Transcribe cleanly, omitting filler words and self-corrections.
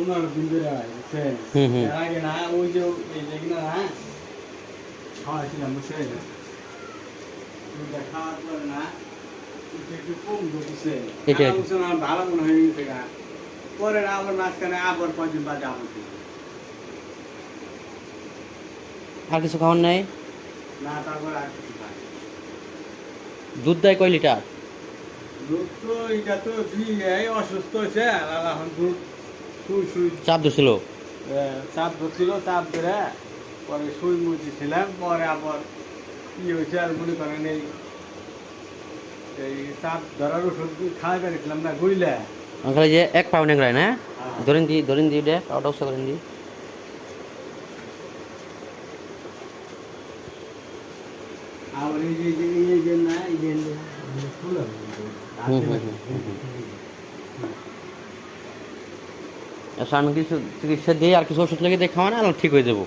15 দিন ধরে হয় বুঝছেন। এর আগে না ওই যে এই যেগুলো না খাওয়াইছিলাম বুঝছেন, খাওয়ার পরে না একটু কম দিচ্ছে, ভালো মনে হয়ে গেছে গা। পরে না আবার মাঝখানে আবার 5 দিন বাদে আবার দিছে। আর কিছু খাওয়ার নাই? না তারপর আর কিছু খাই। দুধ দেয় কয় লিটার? দুধ তো এটা তো এই অসুস্থ হয়েছে, এখন দুধ সুই সুই চাপ দিছিল? চাপ ধরছিল, চাপ ধরে পরে সুই মুছিছিলাম, পরে আবার কি হয়েছে আর মনে করেন এই চাপ ধরার ওষুধ খাওয়াই পেরেছিলাম না গুইলে। আঙ্কাল যে এক পাও নেংরায় না, ধরেন দি দে পাওটা উৎসা করেন দি। আর এই যে না এই যে কিছু চিকিৎসা দিয়ে আর কিছু ওষুধ লেগে দিয়ে খাওয়া না, ঠিক হয়ে যাবো।